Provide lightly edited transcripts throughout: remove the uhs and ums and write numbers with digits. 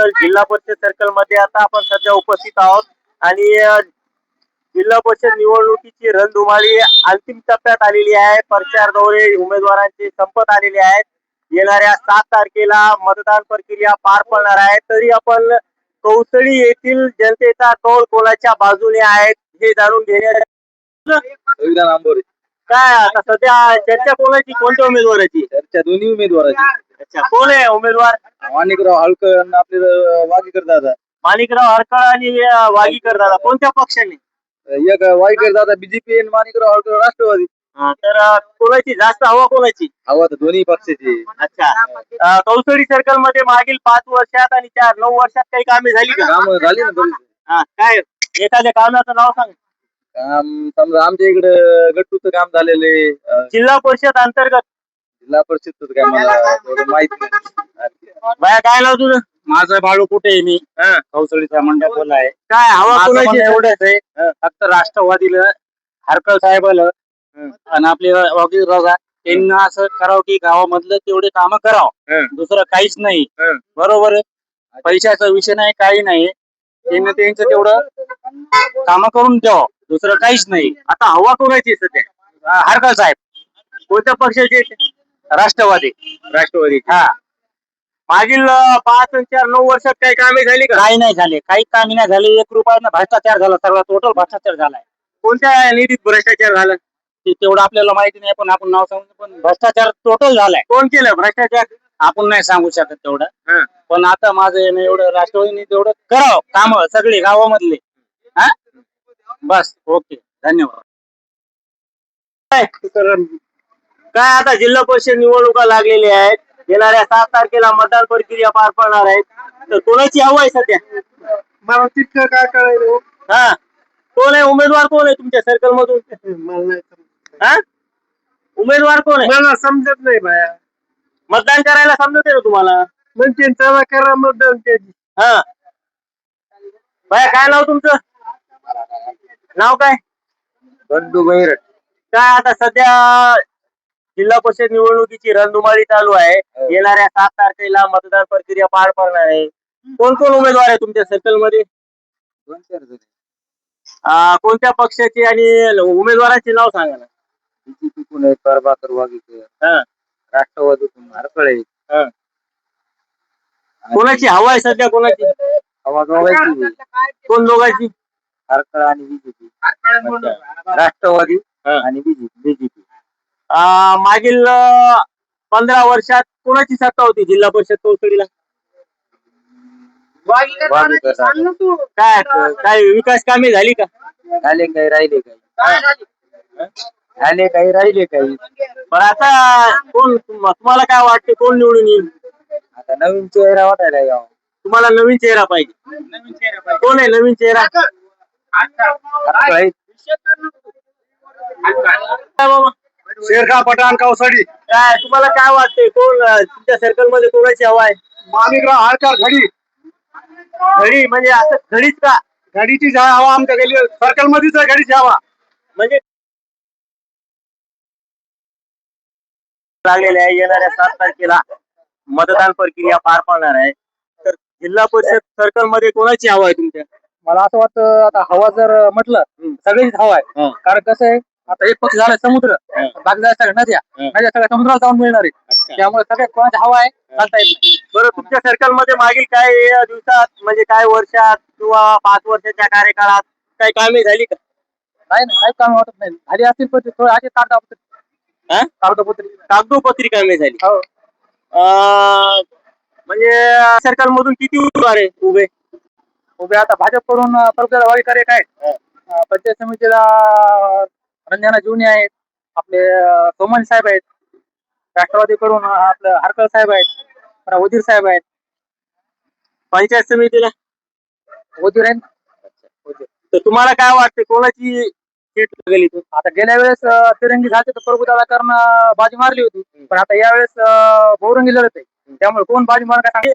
तर जिल्हा परिषद सर्कल मध्ये आता आपण सध्या उपस्थित आहोत आणि जिल्हा परिषद निवडणुकीची रणधुमाळी अंतिम टप्प्यात आलेली आहे. प्रचार दौरे उमेदवारांचे संपत आलेले आहेत. येणाऱ्या 7 तारखेला मतदान प्रक्रिया पार पडणार आहे. तरी आपण कौसळी येथील जनतेचा कौल कोणाच्या बाजूने आहेत हे जाणून घेण्यासाठी काय आता सध्या चर्चा कोणाची, कोणत्या उमेदवाराची चर्चा? दोन्ही उमेदवाराची. अच्छा, कोण आहे उमेदवार? माणिकराव हळकर आणि आपले वागीकर दादा. माणिकराव हरकळ आणि वागीकर दादा कोणत्या पक्षाने? एक वागीकर दादा बीजेपी आणि माणिकराव हळकर राष्ट्रवादी. तर कोणाची जास्त हवा, कोणाची हवा? तर दोन्ही पक्षाची. अच्छा, कौसळी सर्कल मध्ये मागील 5 वर्षात आणि 9 वर्षात काही कामे झाली का? काम झाली ना. काय एखाद्या कामाचं नाव सांग. काम समजा आमच्या इकडे गट्टूचं काम झालेले. जिल्हा परिषद अंतर्गत. जिल्हा परिषदच काय मला एवढं माहित नाही. बाया काय नाव तुझं? माझं बाळू कुठे आहे? मी कौसळीचा मंडळ आहे. काय हवा कोणाची? एवढंच आहे, फक्त राष्ट्रवादीला हरकळ साहेबाला आणि आपले वागीकर दादा त्यांना असं करावं की गावामधलं तेवढे काम करावं, दुसरं काहीच नाही. बरोबर आहे, पैशाचा विषय नाही, काही नाही. त्यांना त्यांचं तेवढं काम करून द्यावं, दुसरं काहीच नाही. आता हवा कोणाची सध्या? हरकळ साहेब. कोणत्या पक्षाचे? राष्ट्रवादी. राष्ट्रवादी. हा. मागील 5 आणि 4 9 वर्षात काही कामे झाली का? काही नाही झाले, काही कामी नाही झाले. 1 रुपयानं भ्रष्टाचार झाला, सगळा टोटल भ्रष्टाचार झालाय. कोणत्या निधीत भ्रष्टाचार झाला ते तेवढं आपल्याला माहिती नाही, पण आपण नाव सांगू. पण भ्रष्टाचार टोटल झालाय. कोण केलं भ्रष्टाचार? आपण नाही सांगू शकत तेवढं. पण आता माझं एवढं राष्ट्रवादीने तेवढं करावं काम सगळे गावामधले. हा, बस. ओके, धन्यवाद. काय आता जिल्हा परिषद निवडणुका लागलेल्या आहेत. येणाऱ्या 7 तारखेला मतदान प्रक्रिया पार पडणार आहे. तर कोणाची हवा आहे सध्या? मला तितकं काय कळलं. हा, कोण आहे उमेदवार? कोण आहे तुमच्या सर्कल मधून? हा, उमेदवार कोण आहे? मला समजत नाही बाया. मतदान करायला समजत आहे ना तुम्हाला? म्हणजे चला करा मतदान त्याची. हा, बाया काय नाव तुमचं? नाव काय? बंडू बैरट. काय आता सध्या जिल्हा परिषद निवडणुकीची रणधुमाळी चालू आहे. येणाऱ्या 7 तारखेला मतदान प्रक्रिया पार पडणार आहे. कोण कोण उमेदवार आहे तुमच्या सर्कल मध्ये? 2-4 जण. कोणत्या पक्षाचे आणि उमेदवारांचे नाव सांगा ना. बीजेपीतून आहे प्रभाकर वागीकर, राष्ट्रवादीतून हरकळे. कोणाची हवा आहे सध्या? कोणाची हवा? दोघांची. कोण दोघांची? हरकळ आणि बीजेपी. राष्ट्रवादी आणि बीजेपी. मागील 15 वर्षात कोणाची सत्ता होती जिल्हा परिषद कौसळीला? काय काय विकास कामे झाली का? झाले काही, राहिले काही. झाले काही, राहिले काही. पण आता कोण, तुम्हाला काय वाटते कोण निवडून येईल? आता नवीन चेहरा वाटायला यावं. तुम्हाला नवीन चेहरा पाहिजे. कोण आहे नवीन चेहरा? शेरखा पठाण कौसळी. काय तुम्हाला काय वाटते कोण तुमच्या सर्कल मध्ये कोणाची हवा आहे? माणिकराव हळकर. घडी. घडी म्हणजे असं घडीच का? घडीची हवा आमच्या गेली सर्कल मध्येच आहे. घडीची हवा म्हणजे लागलेले आहे. येणाऱ्या 7 तारखेला मतदान प्रक्रिया पार पडणार आहे. तर जिल्हा परिषद सर्कल मध्ये कोणाची हवा आहे तुमच्या? मला असं वाटतं आता हवा जर म्हटलं सगळीच हवा आहे. कारण कसं आहे, आता एक पक्ष झाला समुद्र, बाकी सगळ्या नद्या सगळ्या समुद्राला जाऊन मिळणार आहे. त्यामुळे सगळ्यात कोणाची हवा आहे सांगता येत नाही. बरं, तुमच्या सर्कल मध्ये मागील काही दिवसात म्हणजे काही वर्षात किंवा 5 वर्षाच्या कार्यकाळात काही कामे झाली का? नाही, काही काम वाटत नाही. झाली असतील पण थोडं आधी कागदोपत्री कामे झाली. म्हणजे सर्कल मधून किती उमेदवार आहे उभे? आता भाजपकडून परत वाईकर एक आहे, पंचायत समितीला रंजना जुनी आहेत, आपले सोमन साहेब आहेत, राष्ट्रवादीकडून आपलं हरकळ साहेब आहेत, वजीर साहेब आहेत. पंचायत समितीला वजीर आहेत. तर तुम्हाला काय वाटते कोणाची सीट लागेल इथून? आता गेल्या वेळेस तिरंगी झाले तर प्रभुदादा कारण बाजी मारली होती, पण आता यावेळेस बहुरंगी लढत आहे. त्यामुळे कोण बाजी मार काय?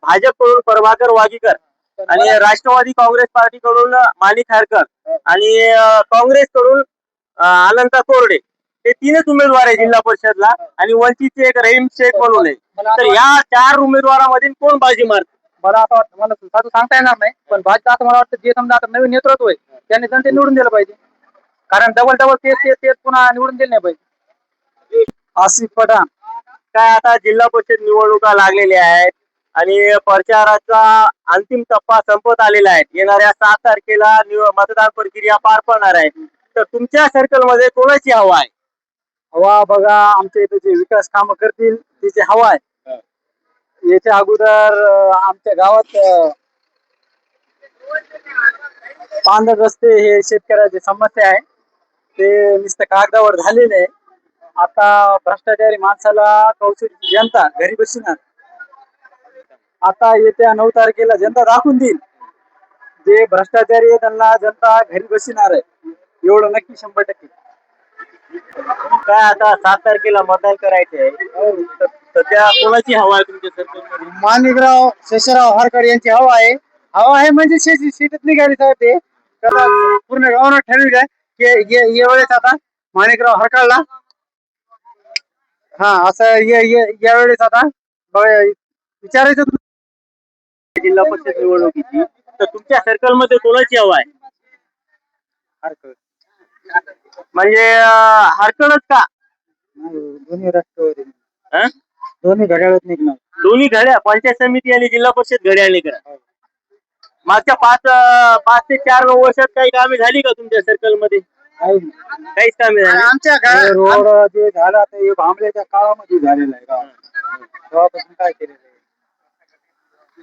भाजपकडून प्रभाकर वागीकर आणि राष्ट्रवादी काँग्रेस पार्टीकडून माणिक हरकर आणि काँग्रेसकडून अनंता कोरडे, हे 3च उमेदवार आहे जिल्हा परिषदला. आणि वंचितचे एक रहीम शेख म्हणून आहे. तर या 4 उमेदवारांमधील कोण बाजी मारते? मला असं वाटतं, मला साधू सांगता येणार नाही, पण भाजप असं मला वाटतं जे समजा आता नवीन नेतृत्व आहे त्यांनी जनते निवडून दिलं पाहिजे. कारण डबल डबल तेच तेच तेच पुन्हा निवडून दिले नाही पाहिजे. आसिफ पठाण. काय आता जिल्हा परिषद निवडणुका लागलेल्या आहेत आणि प्रचाराचा अंतिम टप्पा संपत आलेला आहे. येणाऱ्या 7 तारखेला मतदान प्रक्रिया पार पडणार आहे. तर तुमच्या सर्कल मध्ये कोणाची हवा आहे? हवा बघा, आमच्या इथे जे विकास कामं करतील त्याची हवा आहे. याच्या अगोदर आमच्या गावात पांढर रस्ते हे शेतकऱ्याची समस्या आहे, ते नुसतं कागदावर झालेले आहे. आता भ्रष्टाचारी माणसाला कौशल्याची जनता घरी बसणार. आता येत्या 9 तारखेला जनता दाखवून देईल, जे भ्रष्टाचारी आहे त्यांना जनता घरी बसणार आहे, एवढं नक्की 100%. काय आता 7 तारखेला मतदान करायचं आहे, तर सध्या कोणाची हवा आहे तुमच्या सर्कल मध्ये? माणिकराव शेषराव हरकर यांची हवा आहे. हवा आहे म्हणजे शेतीत निघाली साहेब, ते पूर्ण गावानं ठरविलं आहे की या वेळेस आता माणिकराव हरकरला, हा असं यावेळेस आता विचारायचं. जिल्हा परिषद निवडणुकीची, तर तुमच्या सर्कल मध्ये कोणाची हवा आहे? हरकर. म्हणजे हरकतच का? दोन्ही राष्ट्रवादी, हं? दोन्ही घड्याळात निघणार. दोन्ही घड्या पंचायत समिती आणि जिल्हा परिषद घड्याळी करा. मागच्या 5 ते 4 वर्षात काही कामे झाली का तुमच्या सर्कल मध्ये? काहीच कामे झाली. आमच्या घरात रोड जे झाला ते भांबलेच्या काळामध्ये झालेला आहे. तेव्हापासून काय केलेलं आहे?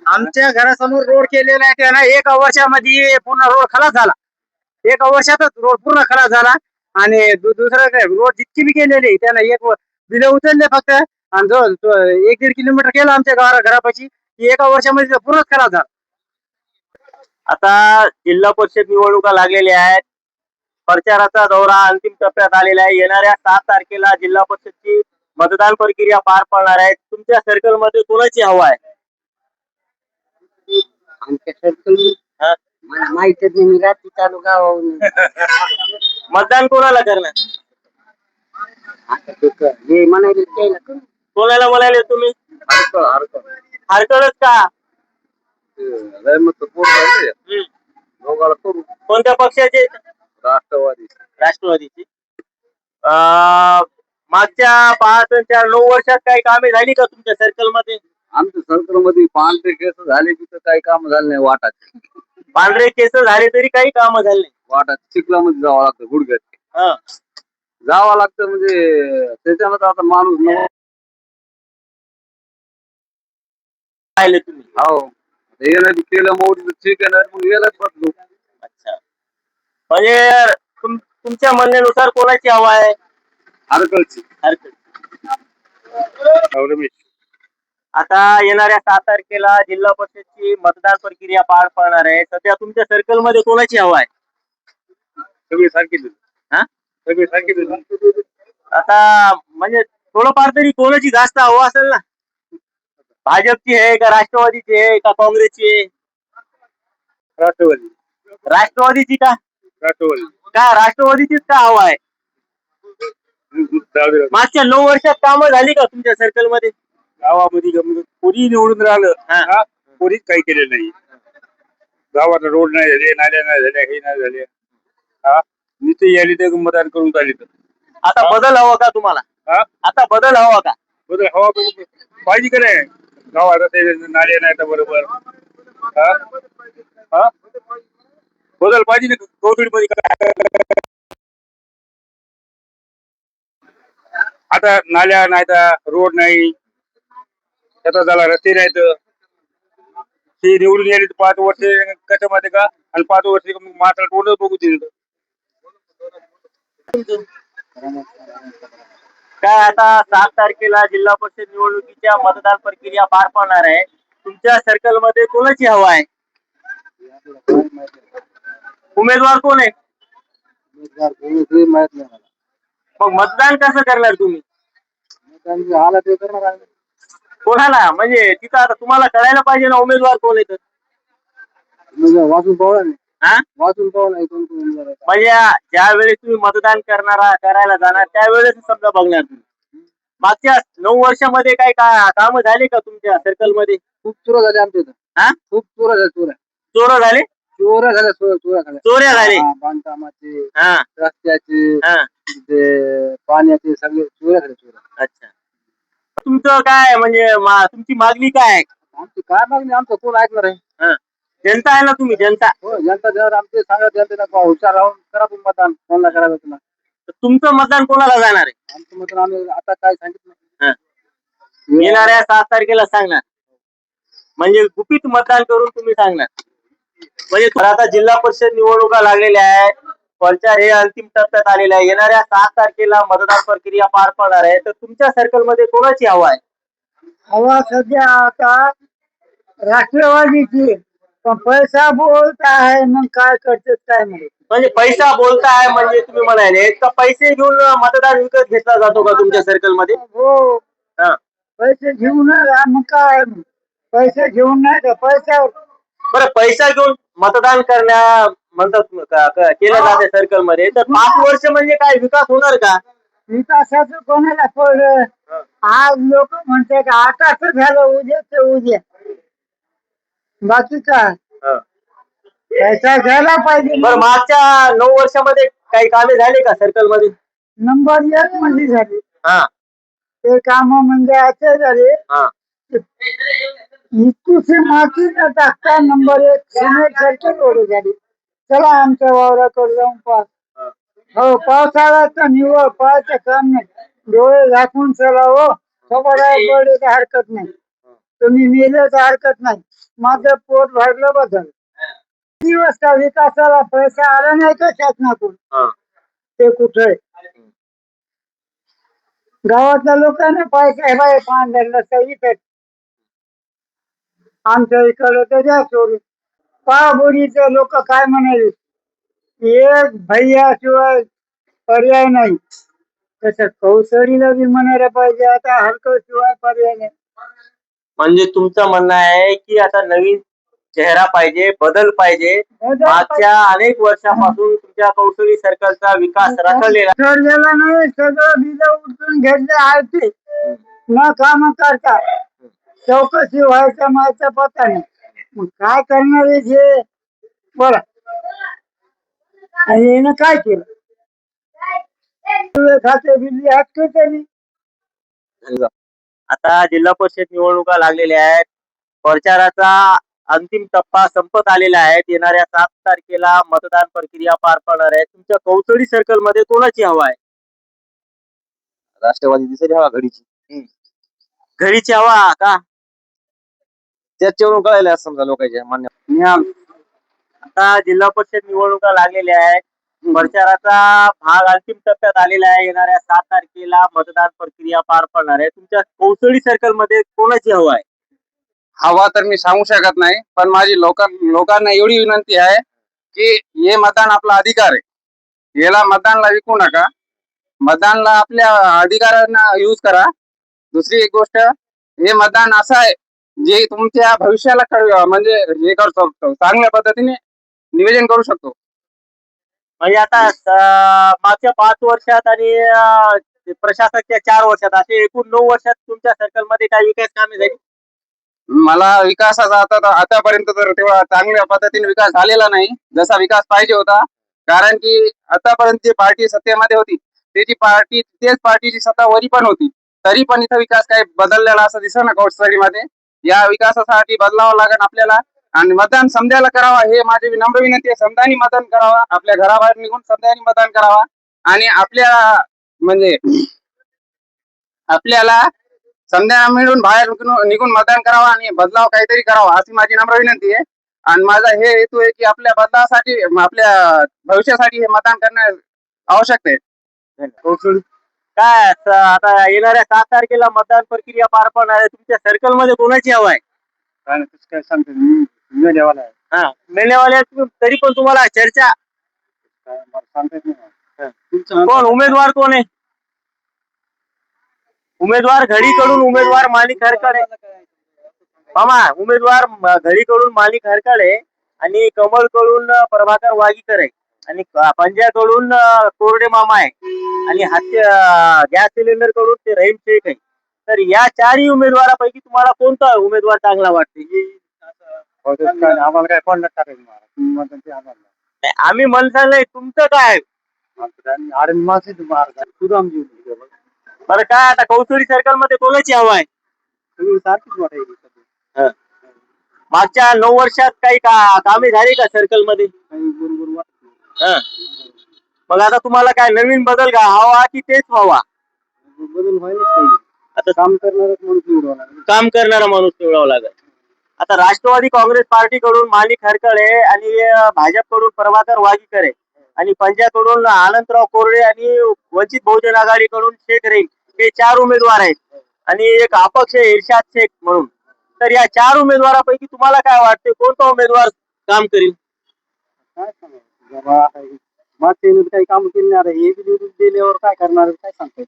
आमच्या घरासमोर रोड केलेला आहे त्याला 1 वर्षामध्ये पूर्ण रोड खलास झाला. 1 वर्षातच रोड पूर्ण खलास झाला. आणि दुसरं काय, रोड जितकी बी केलेली त्याला बिलं उचलले फक्त, आणि जो 1-1.5 किलोमीटर केलं आमच्या घरापाशी, 1 वर्षामध्ये पूर्ण खलास झाला. आता जिल्हा परिषद निवडणुका लागलेल्या आहेत, प्रचाराचा दौरा अंतिम टप्प्यात आलेला आहे. येणाऱ्या 7 तारखेला जिल्हा परिषदची मतदान प्रक्रिया पार पडणार आहे. तुमच्या सर्कल मध्ये कोणाची हवा आहे? आमच्या सर्कल माहिती नाही, रात्री चालू गावाहून मतदान कोणाला करणार? हे म्हणाले कोणाला म्हणाले तुम्ही? हरकतच का? कोणत्या पक्षाचे? राष्ट्रवादी. राष्ट्रवादीची. मागच्या 5 ते 9 वर्षात काही कामे झाली का तुमच्या सर्कल मध्ये? आमच्या सर्कल मध्ये पांढरे केस झाले, तिथं काही काम झालं नाही. वाटात पांढरे केस झाले तरी काही काम झाले नाही. वाटात चिखलामध्ये जावं लागतं, गुडघ्यात जावं लागतं, म्हणजे त्याच्यामध्ये आता माणूस पाहिले तुम्ही? हो, येणं केलं मोठी ठीक आहे ना, मग यालाच बदलू. अच्छा, म्हणजे तुमच्या म्हणण्यानुसार कोणाची हवा आहे? हरकलची. हरकत. रमेश. आता येणाऱ्या 7 तारखेला जिल्हा परिषदची मतदान प्रक्रिया पार पडणार आहे. सध्या तुमच्या सर्कल मध्ये कोणाची हवा आहे? सगळी सारखी हा, सगळी सारखी. आता म्हणजे थोडंफार तरी कोणाची जास्त हवा असेल ना? भाजपची आहे का राष्ट्रवादीची आहे का काँग्रेसची आहे? राष्ट्रवादी. राष्ट्रवादीची का? राष्ट्रवादी. का राष्ट्रवादीचीच का हवा आहे? मागच्या 9 वर्षात कामं झाली का तुमच्या सर्कल मध्ये? गावामध्ये कोणी निवडून राहिलं, कोणीच काही केलेलं नाही. गावात रोड नाही झाले, नाल्या नाही झाल्या, हे नाही झाले. नीती यायली तर मतदान करून चालली. आता बदल हवा का तुम्हाला? आता बदल हवा का? बदल हवा पाहिजे का नाही? गावात ते नाले नाही तर बरोबर बदल पाहिजे ना कोविड मध्ये. आता नाल्या नाही तर रोड नाही, त्याचा झाला रस्ते नाहीत. ते निवडून यायले 5 वर्ष कसं माहिती का, आणि 5 वर्ष मात्र तोंडच बघू दिलं. काय आता 7 तारखेला जिल्हा परिषद निवडणुकीच्या मतदान प्रक्रिया पार पडणार आहे. तुमच्या सर्कल मध्ये कोणाची हवा आहे? उमेदवार कोण आहे? मग मतदान कसं करणार तुम्ही? कोणाला? म्हणजे तिथं आता तुम्हाला कळायला पाहिजे ना उमेदवार कोण आहे. वाचून पाहू हा, वाचून पाहू नाही कोण कोण उमेदवार आहे. म्हणजे ज्या वेळेस तुम्ही मतदान करायला जाणार त्यावेळेस समजा बघणार तुम्ही. मागच्या 9 वर्षामध्ये काही काम झाले का तुमच्या सर्कल मध्ये? खूप सुरू झाले आमच्या इथं. हा खूप चोऱ्या झाल्या, चोऱ्या चोर झाले चोऱ्या झाल्या, चोऱ्या झाल्या, चोऱ्या झाले हा, बांधकामाचे, हा रस्त्याचे, हा ते पाण्याचे सगळे चोऱ्या झाल्या, चोऱ्या. अच्छा तुमचं काय म्हणजे तुमची मागणी काय आहे आमची काय मागणी, आमचं कोण ऐकणार आहे? हा. जनता आहे ना तुम्ही जनता हो, जनता जर आमचे सांगत जनतेला हुशार राहून करा तुम्ही मतदान, कोणाला करायचं तुला. तर तुमचं मतदान कोणाला जाणार आहे आमचं मतदान आम्ही आता काय सांगितलं. हा. येणाऱ्या 7 तारखेला सांगणार म्हणजे गुपित मतदान करून तुम्ही सांगणार म्हणजे आता जिल्हा परिषद निवडणुका लागलेल्या आहेत प्रचार हे अंतिम टप्प्यात आलेला आहे येणाऱ्या 7 तारखेला मतदान प्रक्रिया पार पडणार आहे तर तुमच्या सर्कल मध्ये कोणाची हवा आहे हवा सध्या आता राष्ट्रवादीची, पण पैसा बोलत आहे, मग काय करते काय नाही. म्हणजे पैसा बोलताय म्हणजे तुम्ही म्हणाले का पैसे घेऊन मतदान विकत घेतला जातो का तुमच्या सर्कल मध्ये हो, हा. पैसे घेऊन मग काय, पैसे घेऊन नाही का पैशावर. बरं पैसा घेऊन मतदान करण्या म्हणतात केलं जाते सर्कल मध्ये तर 5 वर्ष म्हणजे काय विकास होणार का विकासाचं कोणाला पडलं. आज लोक म्हणते का आताच झालं, उद्याच उद्या, बाकी काय हा. पैसा घ्यायला पाहिजे. बरं मागच्या 9 वर्षामध्ये काही कामे झाले का सर्कल मध्ये नंबर 1 मध्ये झाली. हा ते काम म्हणजे असे झाले, हा इतकीशी माती न टाकता नंबर 1 सिमेंट सारखी रोड झाली. चला आमच्या वावराकडे जाऊन पास. हो, पावसाळ्याचा निवड पाहायचं काम नाही, डोळे झाकून चला हो, खबर हरकत नाही, तुम्ही मेले तर हरकत नाही, माझं पोट भरलं बदल. दिवस का विकासाला पैसा आला नाही का शासनातून, हा. ते कुठे गावातल्या लोकांना पैसे बाय पांढरला सही पेट, आमच्या इकडे तर द्या सोडून. पाबुडीचे लोक काय म्हणाले, एक भैयाशिवाय पर्याय नाही, तसं कौसडीला बी म्हणायला पाहिजे आता हलकं शिवाय पर्याय नाही. म्हणजे तुमचं म्हणणं आहे की आता नवीन चेहरा पाहिजे बदल पाहिजे मागच्या अनेक वर्षापासून तुमच्या कौशली सर्कलचा विकास रखडलेला ठरलेला नाही, सगळं बीज उचलून घेतले आहे ते न काम करता, चौकशी व्हायचा मायचा पत्ता नाही, मग काय करणार आहे जे बोला. आणि यानं काय केलं, खाते बिल्ली हटके तरी. आता जिल्हा परिषद निवडणुका लागलेल्या आहेत प्रचाराचा अंतिम टप्पा संपत आलेला आहे येणाऱ्या 7 तारखेला मतदान प्रक्रिया पार पडणार आहे तुमच्या कौसडी सर्कल मध्ये कोणाची हवा आहे राष्ट्रवादी दिसायची हवा घडीची घडीची हवा का त्याच्यावरून कळायला असं समजा लोकांच्या मान्य. आता जिल्हा परिषद निवडणुका लागलेल्या आहेत प्रचाराचा भाग अंतिम टप्प्यात आलेला आहे येणाऱ्या 7 तारखेला मतदान प्रक्रिया पार पडणार आहे तुमच्या कौसडी सर्कल मध्ये कोणाची हवा आहे हवा तर मी सांगू शकत नाही, पण माझी लोकांना एवढी विनंती आहे की हे मतदान आपला अधिकार आहे, याला मतदानला विकू नका, मतदानला आपल्या अधिकारांना यूज करा. दुसरी एक गोष्ट, हे मतदान असं आहे जे तुमच्या भविष्याला म्हणजे हे करू शकतो, चांगल्या पद्धतीने नियोजन करू शकतो. म्हणजे आता मागच्या 5 वर्षात आणि प्रशासकच्या 4 वर्षात असे एकूण 9 वर्षात तुमच्या सर्कल मध्ये काही विकास कामे झाली मला विकासाचा आतापर्यंत तर तेवढा चांगल्या पद्धतीने विकास झालेला नाही जसा विकास पाहिजे होता, कारण की आतापर्यंत जी पार्टी सत्तेमध्ये होती तेच पार्टीची सत्ता वरी पण होती, तरी पण इथं विकास काही बदललेला असं दिसत ना कौशल्यमध्ये. या विकासासाठी बदलावं लागेल आपल्याला आणि मतदान समजायला करावा, हे माझी नम्र विनंती आहे. समजानी मतदान करावा, आपल्या घराबाहेर निघून समजानी मतदान करावा आणि म्हणजे आपल्याला समजा मिळून बाहेर निघून मतदान करावा आणि बदलाव काहीतरी करावा अशी माझी नम्र विनंती आहे. आणि माझा हे हेतू आहे की आपल्या बदलासाठी आपल्या भविष्यासाठी हे मतदान करणं आवश्यक आहे. काय आता येणाऱ्या 7 तारखेला मतदान प्रक्रिया पार पडणार आहे तुमच्या सर्कल मध्ये कोणाची हवा आहे काय सांगते हा मिळण्यावाले तरी पण तुम्हाला चर्चा कोण उमेदवार कोण आहे उमेदवार घडीकडून उमेदवार माणिक हरकडे मामा उमेदवार घडीकडून माणिक हरकडे आणि कमळकडून प्रभाकर वागीकर आहे आणि पंजाकडून कोरडे मामा आहे आणि गॅस सिलेंडर कडून ते रहीम शेख आहे तर या 4ही उमेदवारापैकी तुम्हाला कोणता उमेदवार चांगला वाटते आम्हाला काय कोण टाकायचं नाही, आम्ही म्हणता नाही, तुमचं काय? बरं काय आता कौसुरी सर्कल मध्ये कोणाची हवा आहे? हं. मागच्या 9 वर्षात काही कामे झाली का सर्कल मध्ये? हं. मग आता तुम्हाला काय नवीन बदल का हवा की तेच हवा? आता काम करणारा माणूस निवडावा लागेल. आता राष्ट्रवादी काँग्रेस पार्टीकडून माणिक खरकळे आणि भाजपकडून प्रभाकर वागीकर आहे आणि पंजाबकडून आनंदराव कोरडे आणि वंचित बहुजन आघाडीकडून शेख रहीम हे 4 उमेदवार आहेत आणि एक अपक्ष आहे इर्शाद शेख म्हणून. तर या 4 उमेदवारापैकी तुम्हाला काय वाटते कोणता उमेदवार काम करेल? काही काम केले नाही, हे बी निवडून दिल्यावर काय करणार काय सांगता?